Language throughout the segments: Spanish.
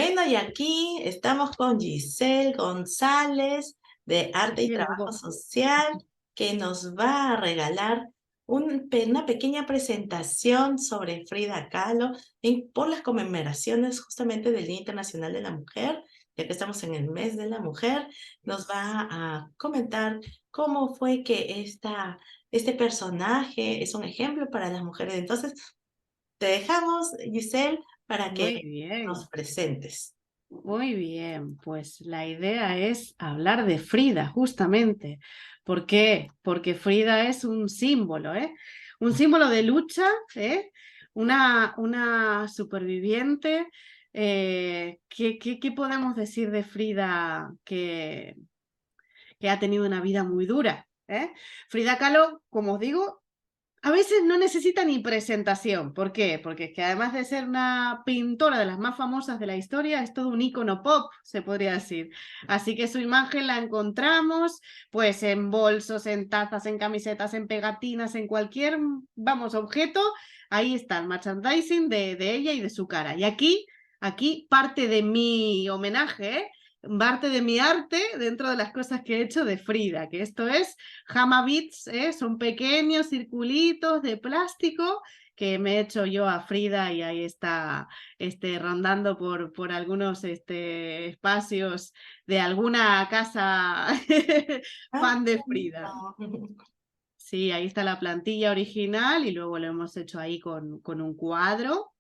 Bueno, y aquí estamos con Giselle González de Arte y Qué Trabajo loco. Social, que nos va a regalar una pequeña presentación sobre Frida Kahlo por las conmemoraciones justamente del Día Internacional de la Mujer, ya que estamos en el mes de la mujer. Nos va a comentar cómo fue que este personaje es un ejemplo para las mujeres. Entonces, te dejamos, Giselle, para que Muy nos bien, presentes. muy bien. Pues la idea es hablar de Frida, justamente. ¿Por qué? Porque Frida es un símbolo, ¿eh? Un símbolo de lucha, ¿eh? Una superviviente. ¿Qué podemos decir de Frida que ha tenido una vida muy dura? Frida Kahlo, como os digo, a veces no necesita ni presentación. ¿Por qué? Porque es que además de ser una pintora de las más famosas de la historia, es todo un icono pop, se podría decir. Así que su imagen la encontramos pues en bolsos, en tazas, en camisetas, en pegatinas, en cualquier, vamos, objeto. Ahí está el merchandising de ella y de su cara. Y aquí parte de mi homenaje, parte de mi arte dentro de las cosas que he hecho de Frida, que esto es Hama Beats, son pequeños circulitos de plástico que me he hecho yo a Frida y ahí está rondando por algunos espacios de alguna casa Ah, fan qué de Frida. bonito. Sí, ahí está la plantilla original y luego lo hemos hecho ahí con un cuadro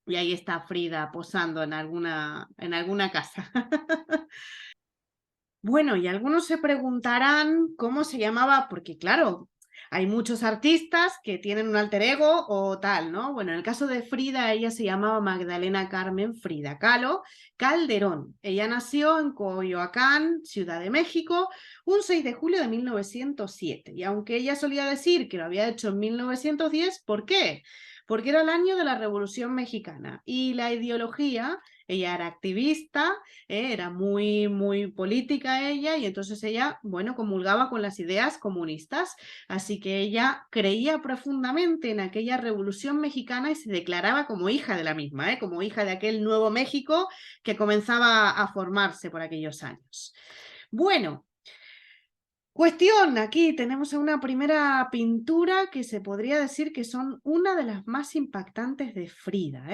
y ahí está Frida posando en alguna casa. Bueno, y algunos se preguntarán cómo se llamaba, porque claro, hay muchos artistas que tienen un alter ego o tal, ¿no? Bueno, en el caso de Frida, ella se llamaba Magdalena Carmen Frida Kahlo Calderón. Ella nació en Coyoacán, Ciudad de México, un 6 de julio de 1907. Y aunque ella solía decir que lo había hecho en 1910, ¿por qué? Porque era el año de la Revolución Mexicana y la ideología, ella era activista, era muy política ella y entonces ella, bueno, comulgaba con las ideas comunistas, así que ella creía profundamente en aquella revolución mexicana y se declaraba como hija de la misma, como hija de aquel nuevo México que comenzaba a formarse por aquellos años. Bueno, cuestión, aquí tenemos una primera pintura que se podría decir que son una de las más impactantes de Frida,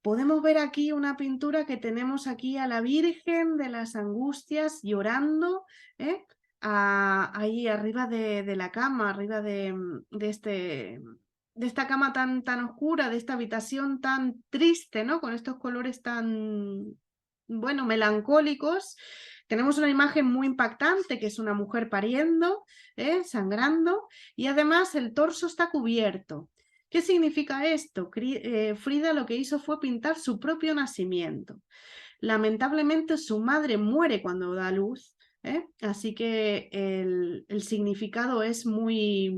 Podemos ver aquí una pintura que tenemos aquí a la Virgen de las Angustias llorando, ¿eh? Ahí arriba de la cama, arriba de esta cama tan oscura, de esta habitación tan triste, ¿no? Con estos colores tan, bueno, melancólicos. Tenemos una imagen muy impactante que es una mujer pariendo, sangrando, y además el torso está cubierto. ¿Qué significa esto? Frida lo que hizo fue pintar su propio nacimiento. Lamentablemente su madre muere cuando da luz, así que el significado es bueno,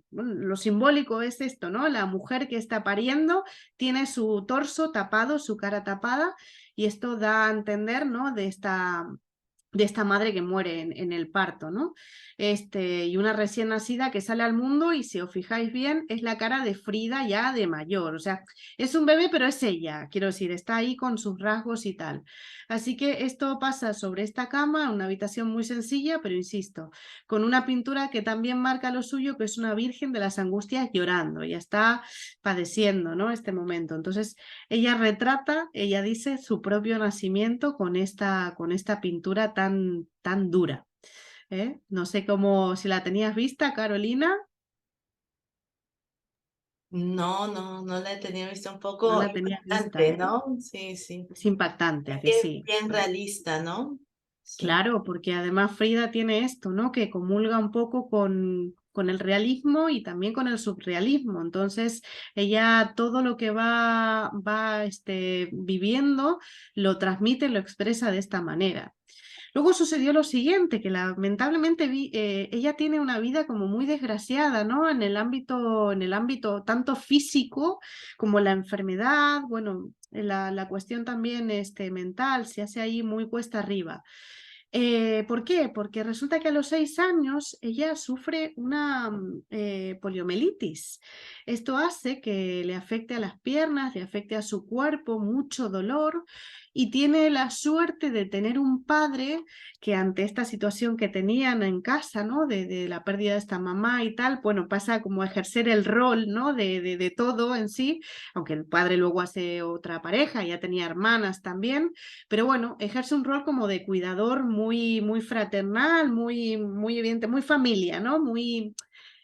lo simbólico es esto, ¿no? La mujer que está pariendo tiene su torso tapado, su cara tapada, y esto da a entender, ¿no? De esta madre que muere en el parto, ¿no? Y una recién nacida que sale al mundo y si os fijáis bien es la cara de Frida ya de mayor, o sea, es un bebé pero es ella, quiero decir, está ahí con sus rasgos y tal. Así que esto pasa sobre esta cama, una habitación muy sencilla, pero insisto, con una pintura que también marca lo suyo, que es una Virgen de las Angustias llorando, ya está padeciendo, ¿no? Este momento. Entonces, ella retrata, ella dice su propio nacimiento con esta pintura tan dura. No sé cómo, si la tenías vista, Carolina, No la he tenido vista, un no poco la tenías vista, impactante, ¿eh? ¿no? Sí, sí. Es impactante, ¿a que Es sí? bien realista, ¿no? Sí. Claro, porque además Frida tiene esto, ¿no? Que comulga un poco con el realismo y también con el surrealismo. Entonces, ella todo lo que va viviendo lo transmite, lo expresa de esta manera. Luego sucedió lo siguiente, que lamentablemente ella tiene una vida como muy desgraciada, ¿no? En el ámbito tanto físico como la enfermedad, bueno, la cuestión también mental se hace ahí muy cuesta arriba. ¿Por qué? Porque resulta que a los 6 años ella sufre una poliomielitis. Esto hace que le afecte a las piernas, le afecte a su cuerpo, mucho dolor, y tiene la suerte de tener un padre que ante esta situación que tenían en casa, ¿no? De la pérdida de esta mamá y tal, bueno, pasa como a ejercer el rol, ¿no? De todo en sí, aunque el padre luego hace otra pareja, ya tenía hermanas también, pero bueno, ejerce un rol como de cuidador muy, muy fraternal, muy, muy evidente, muy familia, ¿no? Muy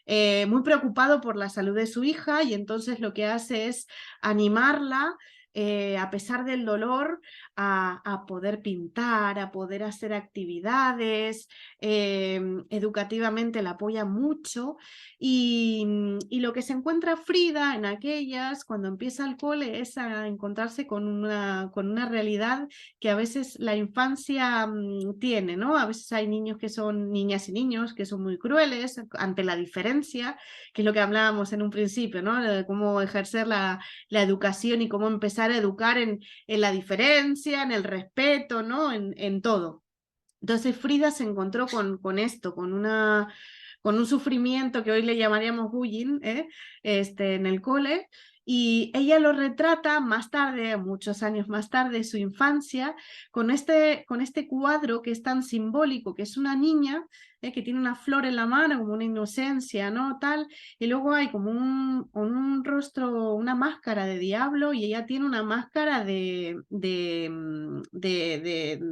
preocupado por la salud de su hija, y entonces lo que hace es animarla, a pesar del dolor, a poder pintar, a poder hacer actividades, educativamente la apoya mucho, y lo que se encuentra Frida en aquellas, cuando empieza el cole, es a encontrarse con una realidad que a veces la infancia tiene, ¿no? A veces hay niños que son niñas y niños que son muy crueles ante la diferencia, que es lo que hablábamos en un principio, ¿no? De cómo ejercer la educación y cómo empezar a educar en la diferencia, en el respeto, ¿no? En todo. Entonces Frida se encontró con esto, con un sufrimiento que hoy le llamaríamos bullying, en el cole, y ella lo retrata más tarde, muchos años más tarde, su infancia, con este cuadro que es tan simbólico, que es una niña que tiene una flor en la mano, como una inocencia, ¿no? Tal, y luego hay como un rostro, una máscara de diablo, y ella tiene una máscara de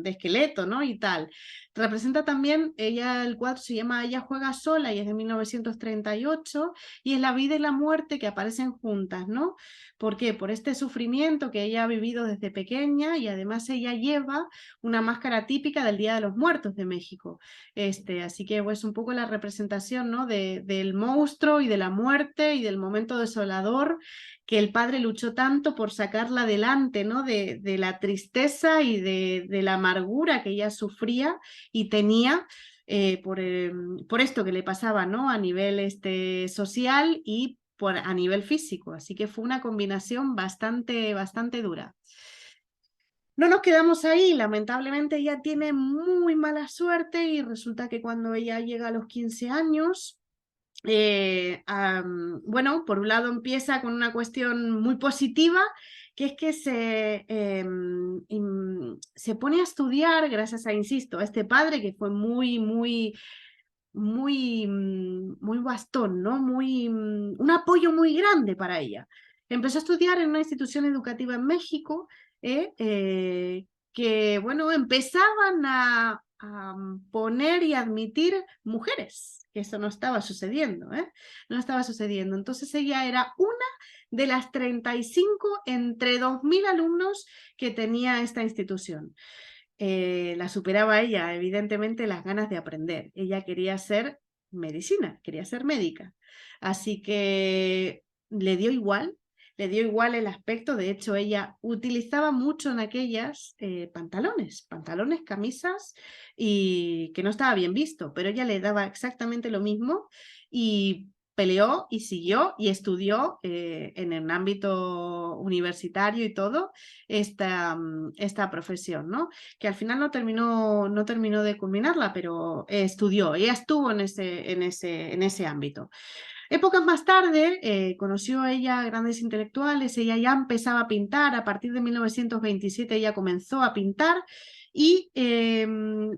esqueleto, ¿no? Y tal. Representa también, el cuadro se llama Ella juega sola y es de 1938, y es la vida y la muerte que aparecen juntas, ¿no? ¿Por qué? Por este sufrimiento que ella ha vivido desde pequeña, y además ella lleva una máscara típica del Día de los Muertos de México. Así que pues un poco la representación, ¿no? Del monstruo y de la muerte y del momento desolador, que el padre luchó tanto por sacarla adelante, ¿no? De la tristeza y de la amargura que ella sufría y tenía, por esto que le pasaba, ¿no? A nivel social y a nivel físico. Así que fue una combinación bastante, bastante dura. No nos quedamos ahí, lamentablemente ella tiene muy mala suerte, y resulta que cuando ella llega a los 15 años, bueno, por un lado empieza con una cuestión muy positiva, que es que se pone a estudiar gracias a, insisto, a este padre que fue muy, muy, muy, muy bastón, ¿no? Un apoyo muy grande para ella. Empezó a estudiar en una institución educativa en México, que, bueno, empezaban a poner y admitir mujeres, que eso no estaba sucediendo, ¿eh? No estaba sucediendo. Entonces ella era una de las 35 entre 2.000 alumnos que tenía esta institución. La superaba ella, evidentemente, las ganas de aprender. Ella quería ser medicina, quería ser médica. Así que le dio igual el aspecto. De hecho, ella utilizaba mucho en aquellas pantalones, camisas, y que no estaba bien visto, pero ella le daba exactamente lo mismo, y peleó y siguió y estudió en el ámbito universitario y todo esta profesión, ¿no? Que al final no terminó de culminarla, pero estudió, ella estuvo en ese ámbito. Épocas más tarde conoció a ella grandes intelectuales, ella ya empezaba a pintar, a partir de 1927 ella comenzó a pintar, y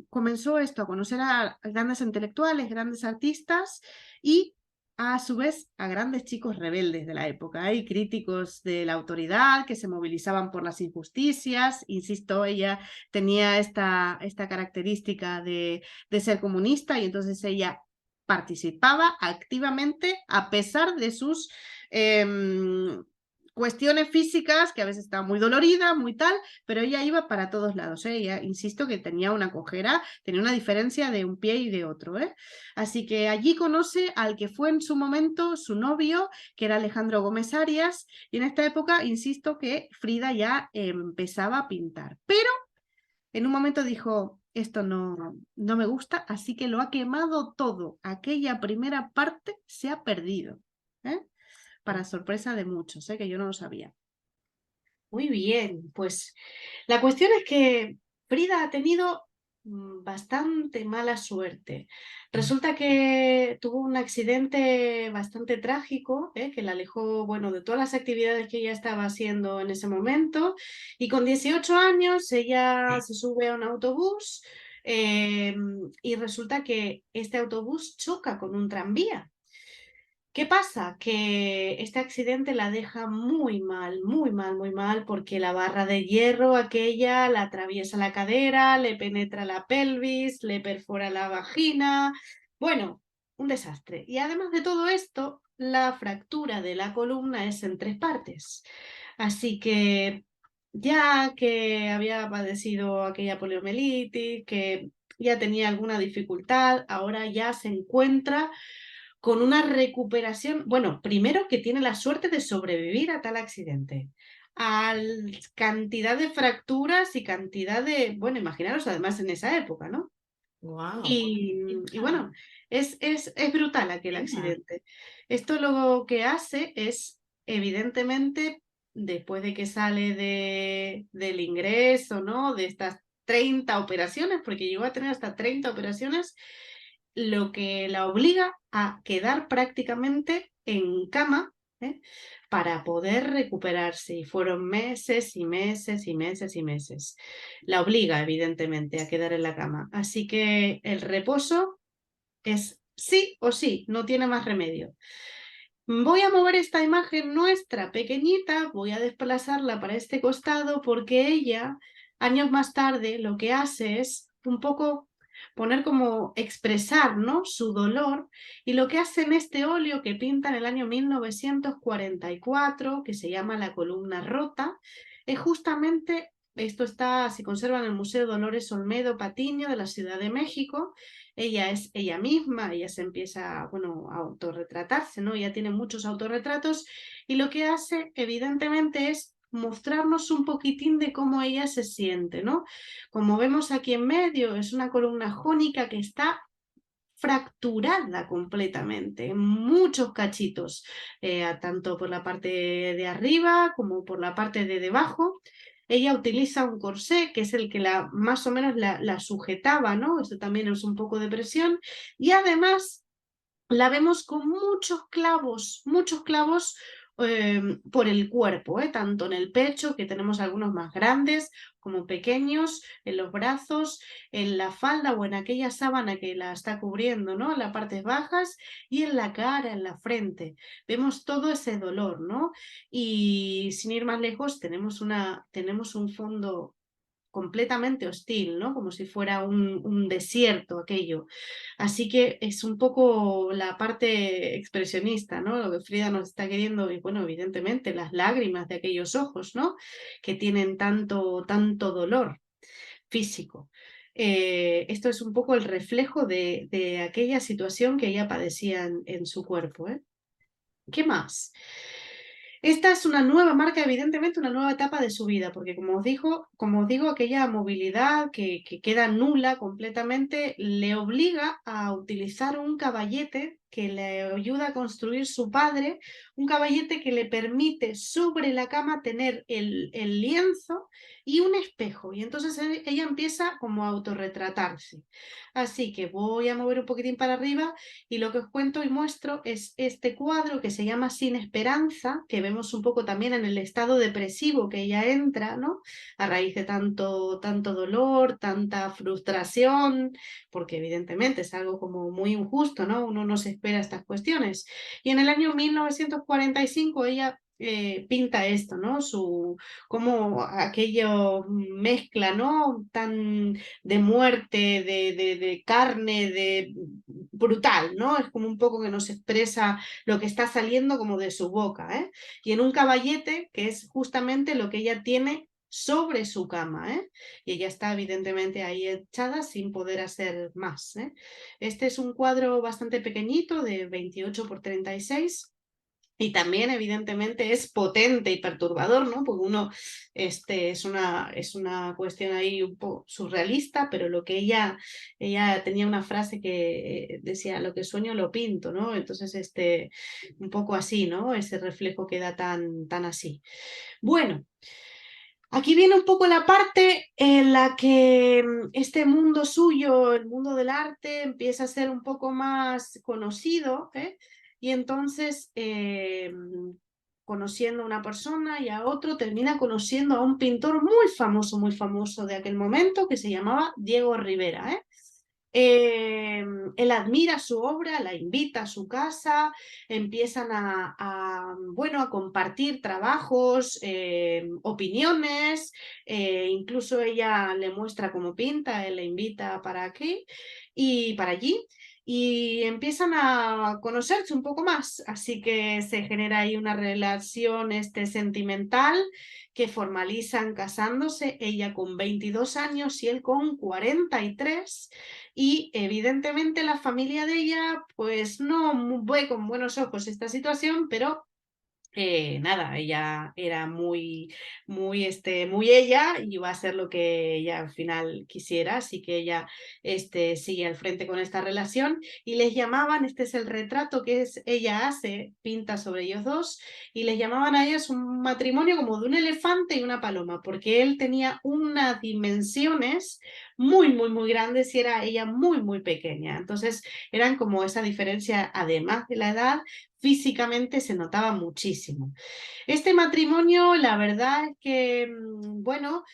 comenzó esto, a conocer a grandes intelectuales, grandes artistas, y a su vez a grandes chicos rebeldes de la época. Hay críticos de la autoridad que se movilizaban por las injusticias. Insisto, ella tenía esta característica de ser comunista, y entonces ella participaba activamente a pesar de sus cuestiones físicas, que a veces estaba muy dolorida, muy tal, pero ella iba para todos lados, ¿eh? Ella, insisto, que tenía una cojera, tenía una diferencia de un pie y de otro, ¿eh? Así que allí conoce al que fue en su momento su novio, que era Alejandro Gómez Arias, y en esta época, insisto, que Frida ya empezaba a pintar, pero en un momento dijo, esto no me gusta, así que lo ha quemado todo. Aquella primera parte se ha perdido, ¿eh? Para sorpresa de muchos, que yo no lo sabía. Muy bien, pues la cuestión es que Frida ha tenido bastante mala suerte. Resulta que tuvo un accidente bastante trágico, que la alejó, bueno, de todas las actividades que ella estaba haciendo en ese momento, y con 18 años ella se sube a un autobús, y resulta que este autobús choca con un tranvía. ¿Qué pasa? Que este accidente la deja muy mal, muy mal, muy mal, porque la barra de hierro aquella la atraviesa la cadera, le penetra la pelvis, le perfora la vagina. Bueno, un desastre. Y además de todo esto, la fractura de la columna es en 3 partes. Así que ya que había padecido aquella poliomielitis, que ya tenía alguna dificultad, ahora ya se encuentra con una recuperación, bueno, primero que tiene la suerte de sobrevivir a tal accidente, a cantidad de fracturas y cantidad de, bueno, imaginaros además en esa época, ¿no? Wow, Y bueno, es brutal aquel accidente. Esto lo que hace es, evidentemente, después de que sale del ingreso, ¿no? De estas 30 operaciones, porque llegó a tener hasta 30 operaciones, lo que la obliga a quedar prácticamente en cama, ¿eh? Para poder recuperarse. Y fueron meses y meses y meses y meses. La obliga, evidentemente, a quedar en la cama. Así que el reposo es sí o sí, no tiene más remedio. Voy a mover esta imagen nuestra pequeñita, voy a desplazarla para este costado porque ella, años más tarde, lo que hace es un poco poner como expresar, ¿no? Su dolor, y lo que hace en este óleo que pinta en el año 1944, que se llama La columna rota, es justamente, esto está, se conserva en el Museo Dolores Olmedo Patiño de la Ciudad de México. Ella es ella misma, ella se empieza, bueno, a autorretratarse, ¿no? Ella tiene muchos autorretratos, y lo que hace, evidentemente, es mostrarnos un poquitín de cómo ella se siente, ¿no? Como vemos aquí en medio, es una columna jónica que está fracturada completamente, en muchos cachitos, tanto por la parte de arriba como por la parte de debajo. Ella utiliza un corsé que es el que más o menos la sujetaba, ¿no? Esto también es un poco de presión. Y además la vemos con muchos clavos, por el cuerpo, tanto en el pecho, que tenemos algunos más grandes como pequeños, en los brazos, en la falda o en aquella sábana que la está cubriendo, ¿no? En las partes bajas, y en la cara, en la frente. Vemos todo ese dolor, ¿no? Y sin ir más lejos, tenemos un fondo completamente hostil, ¿no? Como si fuera un desierto aquello. Así que es un poco la parte expresionista, ¿no? Lo que Frida nos está queriendo, y bueno, evidentemente las lágrimas de aquellos ojos, ¿no? Que tienen tanto, tanto dolor físico. Esto es un poco el reflejo de aquella situación que ella padecía en su cuerpo, ¿eh? ¿Qué más? Esta es una nueva marca, evidentemente una nueva etapa de su vida, porque como os digo, aquella movilidad que queda nula completamente le obliga a utilizar un caballete que le ayuda a construir su padre, un caballete que le permite sobre la cama tener el lienzo y un espejo. Y entonces ella empieza como a autorretratarse. Así que voy a mover un poquitín para arriba, y lo que os cuento y muestro es este cuadro que se llama Sin Esperanza, que vemos un poco también en el estado depresivo que ella entra, ¿no? A raíz de tanto, tanto dolor, tanta frustración, porque evidentemente es algo como muy injusto, ¿no? Uno no se espera estas cuestiones. Y en el año 1945 ella pinta esto, ¿no? Como aquello mezcla, ¿no? Tan de muerte, de carne, de brutal, ¿no? Es como un poco que nos expresa lo que está saliendo como de su boca, ¿eh? Y en un caballete, que es justamente lo que ella tiene sobre su cama, ¿eh? Y ella está evidentemente ahí echada sin poder hacer más, ¿eh? Este es un cuadro bastante pequeñito de 28 por 36, y también, evidentemente, es potente y perturbador, ¿no? Porque es una cuestión ahí un poco surrealista, pero ella tenía una frase que decía, lo que sueño lo pinto, ¿no? Entonces, un poco así, ¿no? Ese reflejo queda tan, tan así. Bueno, Aquí viene un poco la parte en la que este mundo suyo, el mundo del arte, empieza a ser un poco más conocido, ¿eh? Y entonces, conociendo a una persona y a otro, termina conociendo a un pintor muy famoso de aquel momento, que se llamaba Diego Rivera, ¿eh? Él admira su obra, la invita a su casa, empiezan bueno, a compartir trabajos, opiniones, incluso ella le muestra cómo pinta, él le invita para aquí y para allí. Y empiezan a conocerse un poco más, así que se genera ahí una relación sentimental que formalizan casándose, ella con 22 años y él con 43, y evidentemente la familia de ella pues no ve con buenos ojos esta situación, pero nada, ella era muy ella y va a hacer lo que ella al final quisiera, así que ella sigue al frente con esta relación y les llamaban, este es el retrato que ella hace, pinta sobre ellos dos, y les llamaban a ellos un matrimonio como de un elefante y una paloma, porque él tenía unas dimensiones muy grandes y era ella muy pequeña, entonces eran como esa diferencia, además de la edad, físicamente se notaba muchísimo. Este matrimonio, la verdad es que, bueno,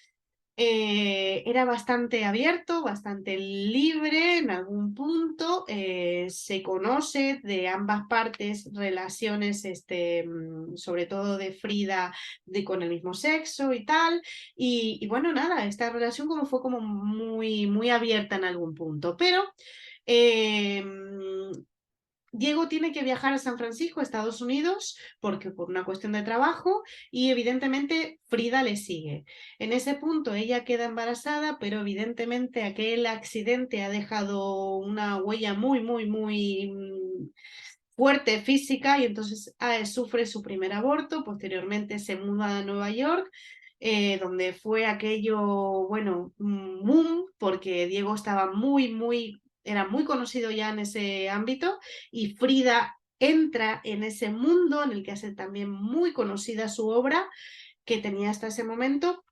era bastante abierto, bastante libre en algún punto. Se conoce de ambas partes relaciones, sobre todo de Frida con el mismo sexo y tal. Y bueno, nada, esta relación como fue como muy abierta en algún punto. Pero eh, Diego tiene que viajar a San Francisco, Estados Unidos, porque por una cuestión de trabajo, y evidentemente Frida le sigue. En ese punto ella queda embarazada, pero evidentemente aquel accidente ha dejado una huella muy fuerte física y entonces sufre su primer aborto, posteriormente se muda a Nueva York. Donde fue aquello, bueno, boom, porque Diego estaba era muy conocido ya en ese ámbito y Frida entra en ese mundo en el que hace también muy conocida su obra que tenía hasta ese momento,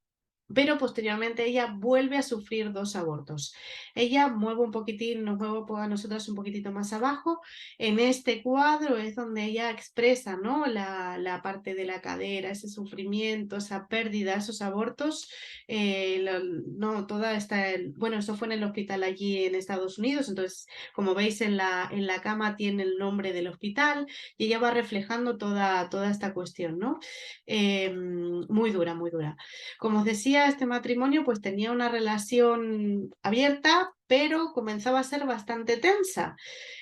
pero posteriormente ella vuelve a sufrir 2 abortos. Ella mueve un poquitín, nos mueve a nosotros un poquitito más abajo. En este cuadro es donde ella expresa, ¿no? La parte de la cadera, ese sufrimiento, esa pérdida, esos abortos. No, toda esta, bueno, eso fue en el hospital allí en Estados Unidos, entonces, como veis en la cama tiene el nombre del hospital y ella va reflejando toda esta cuestión, ¿no? Muy dura, muy dura. Como os decía, este matrimonio pues tenía una relación abierta, pero comenzaba a ser bastante tensa.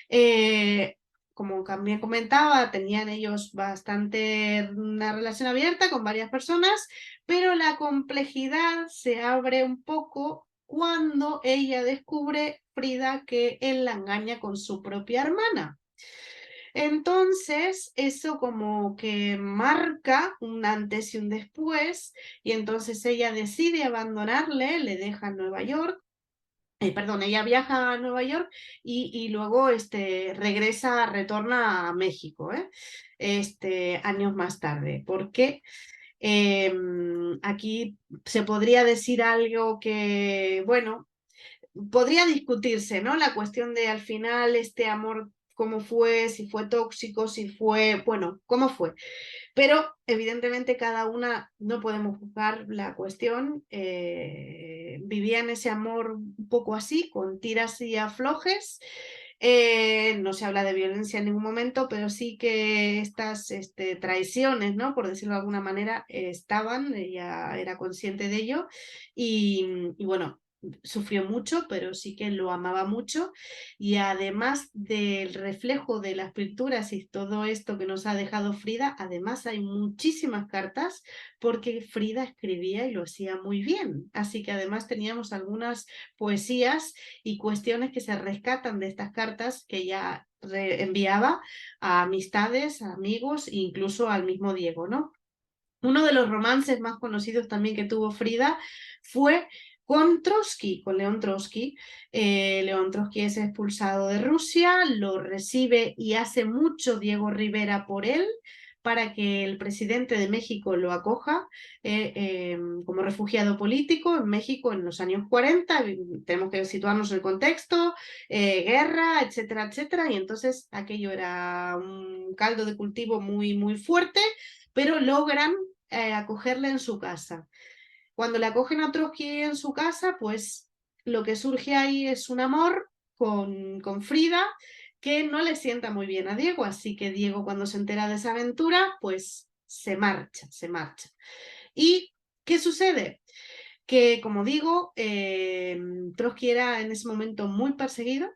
Eh, Como también comentaba, tenían ellos bastante una relación abierta con varias personas, pero la complejidad se abre un poco cuando ella descubre, Frida, que él la engaña con su propia hermana. Entonces, eso como que marca un antes y un después, y entonces ella decide abandonarle, le deja en Nueva York, perdón, ella viaja a Nueva York y luego retorna a México, años más tarde, porque aquí se podría decir algo que, bueno, podría discutirse, ¿no? La cuestión de al final este amor, cómo fue, si fue tóxico, si fue, bueno, cómo fue. Pero evidentemente cada una no podemos juzgar la cuestión. Vivían ese amor un poco así, con tiras y aflojes. No se habla de violencia en ningún momento, pero sí que estas traiciones, ¿no? Por decirlo de alguna manera, estaban, ella era consciente de ello y bueno, sufrió mucho, pero sí que lo amaba mucho y además del reflejo de las pinturas y todo esto que nos ha dejado Frida, además hay muchísimas cartas porque Frida escribía y lo hacía muy bien. Así que además teníamos algunas poesías y cuestiones que se rescatan de estas cartas que ella enviaba a amistades, a amigos e incluso al mismo Diego, ¿no? Uno de los romances más conocidos también que tuvo Frida fue con Trotsky, con León Trotsky. León Trotsky es expulsado de Rusia, lo recibe y hace mucho Diego Rivera por él, para que el presidente de México lo acoja como refugiado político en México en los años 40. Tenemos que situarnos en el contexto, guerra, etcétera, etcétera, y entonces aquello era un caldo de cultivo muy, muy fuerte, pero logran acogerle en su casa. Cuando le acogen a Trotsky en su casa, pues lo que surge ahí es un amor con Frida que no le sienta muy bien a Diego, así que Diego cuando se entera de esa aventura, pues se marcha, se marcha. ¿Y qué sucede? Que, como digo, Trotsky era en ese momento muy perseguido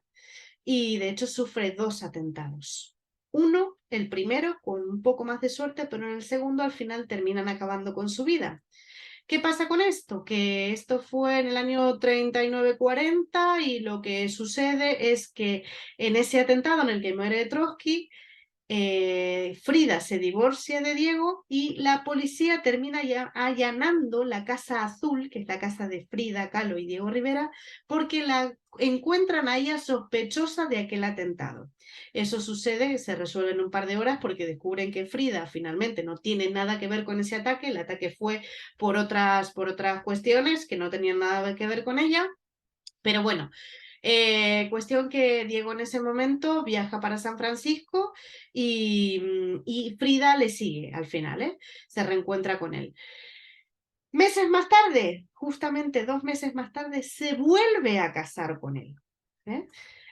y de hecho sufre 2 atentados. Uno, el primero, con un poco más de suerte, pero en el segundo al final terminan acabando con su vida. ¿Qué pasa con esto? Que esto fue en el año 39-40 y lo que sucede es que en ese atentado en el que muere Trotsky, Frida se divorcia de Diego y la policía termina ya allanando la Casa Azul, que es la casa de Frida Kahlo y Diego Rivera, porque la encuentran a ella sospechosa de aquel atentado. Eso sucede, se resuelve en un par de horas porque descubren que Frida finalmente no tiene nada que ver con ese ataque, el ataque fue por otras cuestiones que no tenían nada que ver con ella, pero bueno, cuestión que Diego en ese momento viaja para San Francisco y Frida le sigue al final, ¿eh? Se reencuentra con él. Meses más tarde, justamente 2 meses más tarde, se vuelve a casar con él. ¿Eh?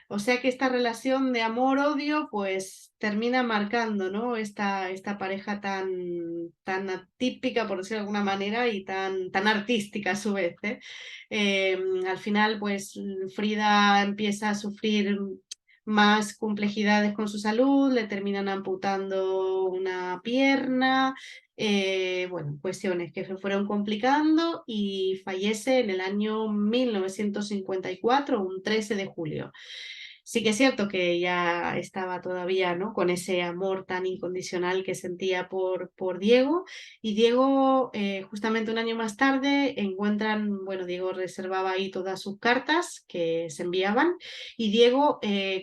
O sea que esta relación de amor-odio pues termina marcando, ¿no? Esta pareja tan atípica, por decirlo de alguna manera, y tan artística a su vez. Al final pues Frida empieza a sufrir más complejidades con su salud, le terminan amputando una pierna, bueno, cuestiones que se fueron complicando y fallece en el año 1954, un 13 de julio. Sí que es cierto que ella estaba todavía, ¿no?, con ese amor tan incondicional que sentía por Diego, y Diego, justamente un año más tarde, encuentran, bueno, Diego reservaba ahí todas sus cartas que se enviaban, y Diego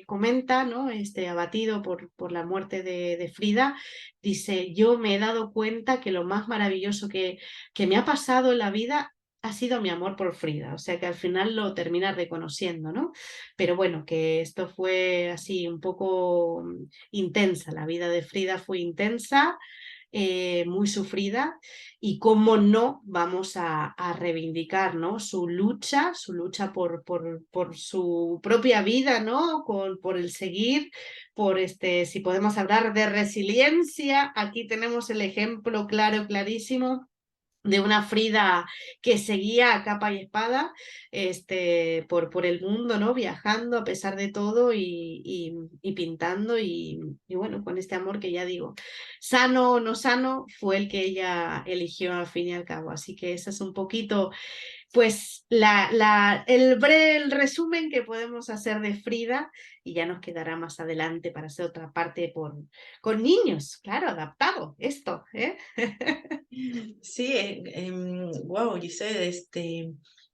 comenta, ¿no?, abatido por la muerte de Frida, dice: yo me he dado cuenta que lo más maravilloso que me ha pasado en la vida ha sido mi amor por Frida, o sea que al final lo termina reconociendo, ¿no? Pero bueno, que esto fue así un poco intensa, la vida de Frida fue intensa, muy sufrida, y cómo no vamos a reivindicar, ¿no?, su lucha por su propia vida, ¿no?, por el seguir, si podemos hablar de resiliencia, aquí tenemos el ejemplo claro, clarísimo de una Frida que seguía a capa y espada por el mundo, ¿no?, viajando a pesar de todo y pintando y bueno, con este amor que ya digo, sano o no sano, fue el que ella eligió al fin y al cabo. Así que ese es un poquito pues el resumen que podemos hacer de Frida, y ya nos quedará más adelante para hacer otra parte con niños, claro, adaptado esto, ¿eh? Sí, wow, Giselle,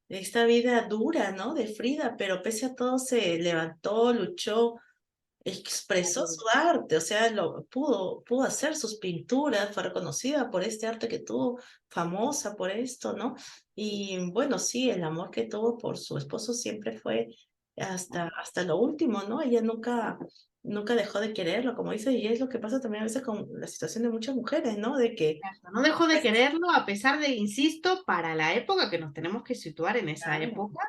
esta vida dura, ¿no? De Frida, pero pese a todo se levantó, luchó, expresó su arte, o sea, pudo hacer sus pinturas, fue reconocida por este arte que tuvo, famosa por esto, ¿no? Y bueno, sí, el amor que tuvo por su esposo siempre fue hasta lo último, ¿no? Ella nunca dejó de quererlo, como dice, y es lo que pasa también a veces con la situación de muchas mujeres, ¿no? De que, No dejó de quererlo a pesar de, insisto, para la época que nos tenemos que situar en esa claro, época,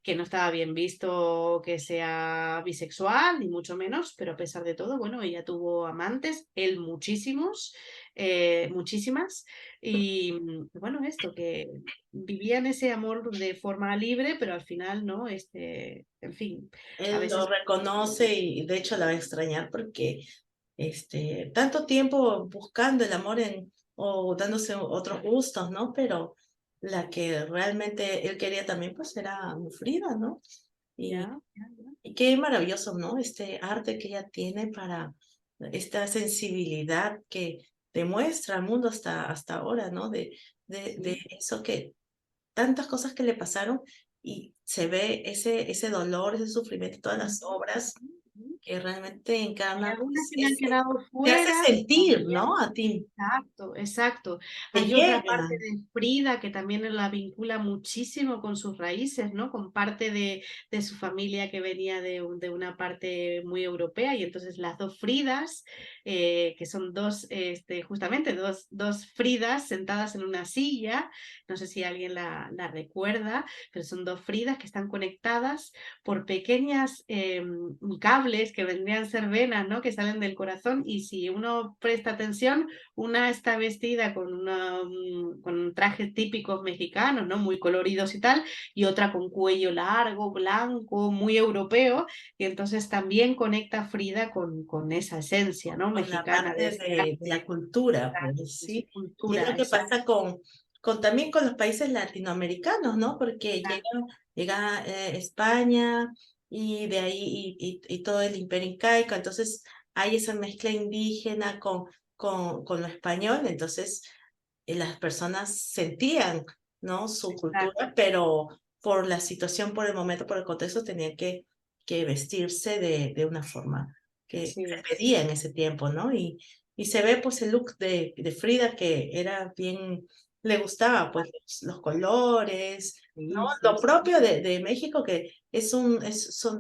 que no estaba bien visto que sea bisexual, ni mucho menos, pero a pesar de todo, bueno, ella tuvo amantes, él muchísimos, muchísimas, y bueno, esto, que vivían ese amor de forma libre, pero al final, ¿no? En fin, a él lo veces... reconoce y de hecho la va a extrañar porque tanto tiempo buscando el amor o dándose otros gustos, ¿no? Pero la que realmente él quería también, pues era Frida, ¿no? Y, Ya, ya, ya. y qué maravilloso, ¿no? Este arte que ella tiene para esta sensibilidad que demuestra al mundo hasta ahora, ¿no? De Sí. eso que tantas cosas que le pasaron y se ve ese dolor, ese sufrimiento, todas las Ujú, obras ujú. que realmente Hay encarna algunas pues, que me han quedado te hace fuera sentir, también. ¿no? A ti, Exacto, exacto. te Hay otra parte llega. de Frida que también la vincula muchísimo con sus raíces, ¿no? Con parte de su familia que venía de una parte muy europea y entonces las dos Fridas, que son dos, justamente dos Fridas sentadas en una silla, no sé si alguien la recuerda, pero son dos Fridas que están conectadas por pequeñas cables que vendrían a ser venas, ¿no? Que salen del corazón y si uno presta atención, una está vestida con trajes típicos mexicanos, ¿no? Muy coloridos y tal, y otra con cuello largo, blanco, muy europeo, y entonces también conecta Frida con esa esencia, ¿no? Con la Mexicana de parte ese de la cultura, pues de su sí. Y es lo cultura, que exacto. pasa también con los países latinoamericanos, ¿no? Porque llega España y de ahí y todo el imperio incaico, entonces hay esa mezcla indígena con lo español, entonces las personas sentían, ¿no? Su Exacto. cultura, pero por la situación, por el momento, por el contexto, tenían que vestirse de una forma que Así se es. pedía en ese tiempo, ¿no? Y se ve pues el look de Frida que era bien, le gustaba pues los colores, ¿no? Sí, sí, Lo sí. propio de México que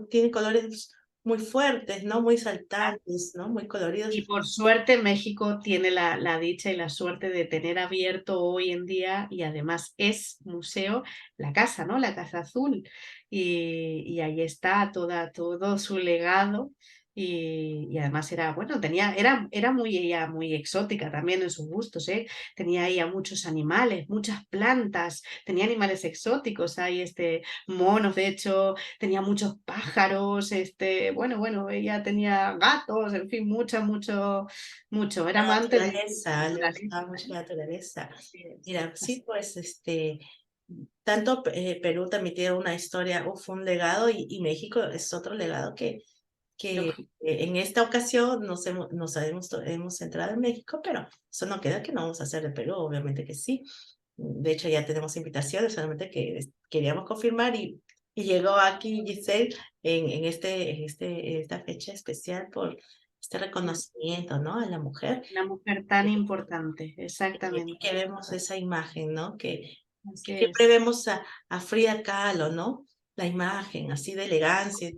tiene colores muy fuertes, ¿no? Muy saltantes, ¿no? Muy coloridos. Y por suerte México tiene la dicha y la suerte de tener abierto hoy en día y además es museo la casa, ¿no? La Casa Azul. Y ahí está todo su legado. Y además era, bueno, era ella muy exótica también en sus gustos, ¿eh? Tenía ella muchos animales, muchas plantas, tenía animales exóticos, hay monos, de hecho, tenía muchos pájaros, bueno, ella tenía gatos, en fin, mucho, era La amante de la naturaleza, le naturaleza. gustaba mucho la naturaleza. Así es, Mira, así sí, pues, tanto Perú también tiene una historia, un legado, y México es otro legado que lógico. en esta ocasión hemos centrado en México, pero eso no queda que no vamos a hacer de Perú, obviamente que sí. De hecho, ya tenemos invitaciones, solamente que queríamos confirmar y llegó aquí Giselle esta fecha especial por este reconocimiento, ¿no? A la mujer. Una mujer tan importante, Y exactamente. que vemos esa imagen, ¿no? Que Así siempre es. vemos a Frida Kahlo, ¿no? La imagen así de elegancia,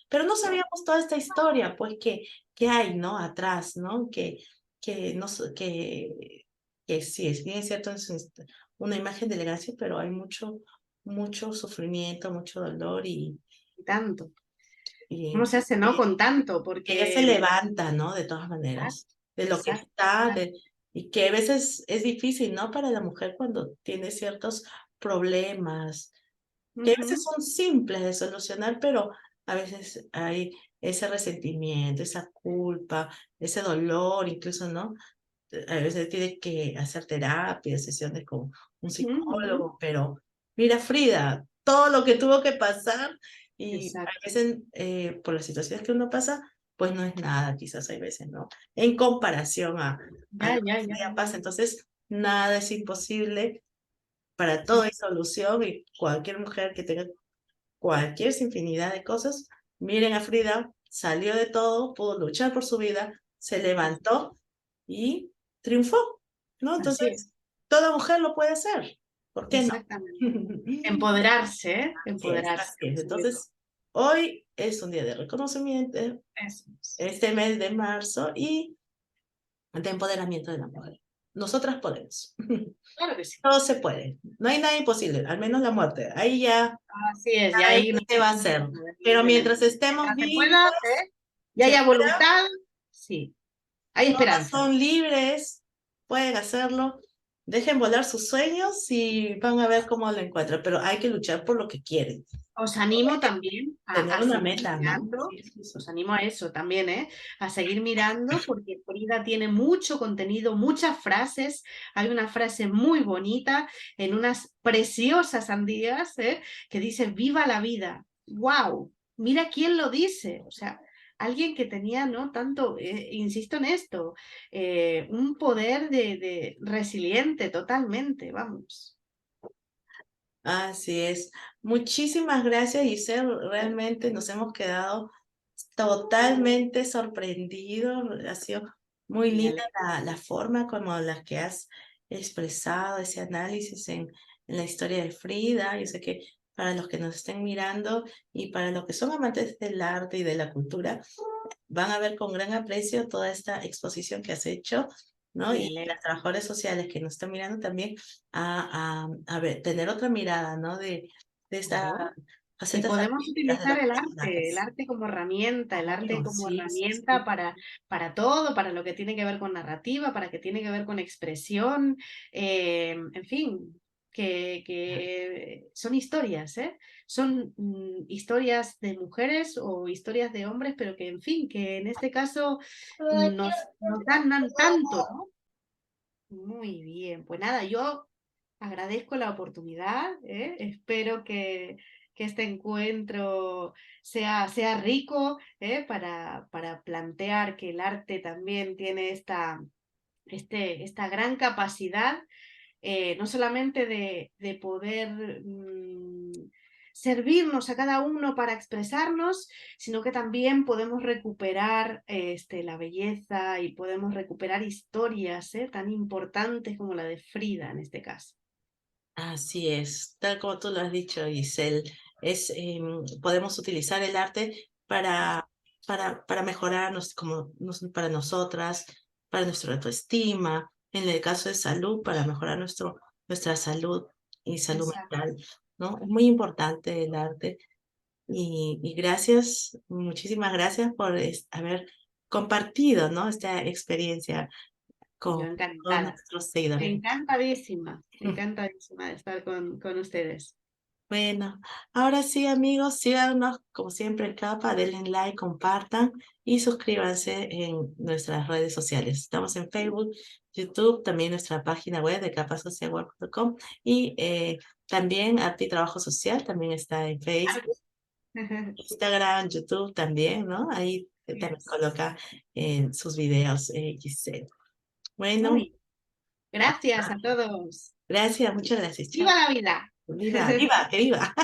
pero no sabíamos toda esta historia, pues, que hay, ¿no? Atrás, ¿no? Que, no, s- que sí, es bien cierto, una imagen de elegancia, pero hay mucho sufrimiento, mucho dolor Y tanto. ¿Cómo y se hace, no? Con tanto, que ella se porque... levanta, ¿no? De todas Exacto, maneras, de lo que exacto, está, exacto. y que a veces es difícil, ¿no? Para la mujer cuando tiene ciertos problemas, que a veces Ujú, son simples de solucionar, pero a veces hay ese resentimiento, esa culpa, ese dolor, incluso, ¿no? A veces tiene que hacer terapia, sesiones con un ujú, ujú. psicólogo, pero mira, Frida, todo lo que tuvo que pasar y a Exacto. veces por las situaciones que uno pasa, pues no es nada, quizás hay veces, ¿no? En comparación a Ya, lo ya, que ya. Frida pasa, entonces nada es imposible, para todo hay Es solución y cualquier mujer que tenga cualquier infinidad de cosas, miren a Frida, salió de todo, pudo luchar por su vida, se levantó y triunfó, ¿no? así es, Entonces, toda mujer lo puede hacer, ¿por qué no? exactamente. Empoderarse, ¿eh? Así es, Empoderarse, así es. sobre todo. Entonces, hoy es un día de reconocimiento, Eso es. este mes de marzo, y de empoderamiento de la mujer. Nosotras podemos. Claro que sí. Todo se puede. No hay nada imposible, al menos la muerte. Ahí ya Así es, y ahí no, se va a hacer. Pero evidentemente. mientras estemos Mientras se vivas, pueda, y se haya voluntad, sí, hay todas esperanza. son libres, pueden hacerlo. Dejen volar sus sueños y van a ver cómo lo encuentran, pero hay que luchar por lo que quieren. Os animo también Tener a una seguir meta, ¿no? mirando, Sí, sí, sí. os animo a eso también, ¿eh? A seguir mirando porque Frida tiene mucho contenido, muchas frases. Hay una frase muy bonita en unas preciosas sandías, ¿eh? Que dice, viva la vida. ¡Wow! Mira quién lo dice. O sea, alguien que tenía, ¿no? Tanto, insisto en esto, un poder de resiliente totalmente, vamos. Así es. Muchísimas gracias, Giselle. Realmente nos hemos quedado totalmente sorprendido, ha sido muy Me linda alegro. la forma como la que has expresado ese análisis en la historia de Frida. Yo sé que para los que nos estén mirando y para los que son amantes del arte y de la cultura, van a ver con gran aprecio toda esta exposición que has hecho, ¿no? Me Y alegro. las trabajadoras sociales que nos están mirando también a ver, tener otra mirada, ¿no? De esta Claro. Y facetas podemos artísticas de los utilizar el personajes. arte como herramienta, el arte Claro, como sí, sí, herramienta sí. para todo, para lo que tiene que ver con narrativa, para que tiene que ver con expresión, en fin, que son historias, ¿eh? Son historias de mujeres o historias de hombres, pero que, en fin, que en este caso nos dan tanto, ¿no? Muy bien, pues nada, yo agradezco la oportunidad, ¿eh? Espero que este encuentro sea rico, ¿eh? Para plantear que el arte también tiene esta gran capacidad, no solamente de poder servirnos a cada uno para expresarnos, sino que también podemos recuperar la belleza y podemos recuperar historias, tan importantes como la de Frida en este caso. Así es, tal como tú lo has dicho, Giselle, podemos utilizar el arte para mejorarnos como para nosotras, para nuestra autoestima, en el caso de salud, para mejorar nuestra salud y salud Exacto. mental, ¿no? Es muy importante el arte y gracias, muchísimas gracias por haber compartido, ¿no? Esta experiencia Yo con todos encantada, nuestros seguidores. encantadísima de estar con ustedes. Bueno, ahora sí, amigos, síganos como siempre en Capa, denle like, compartan y suscríbanse en nuestras redes sociales. Estamos en Facebook, YouTube, también nuestra página web de capasocialwork.com y también Arte y Trabajo Social, también está en Facebook, Instagram, YouTube también, ¿no? Ahí también coloca sus videos, Giselle. Bueno, Muy, gracias a todos. gracias, muchas gracias. Chao. ¡Viva la vida! Viva, viva, que viva.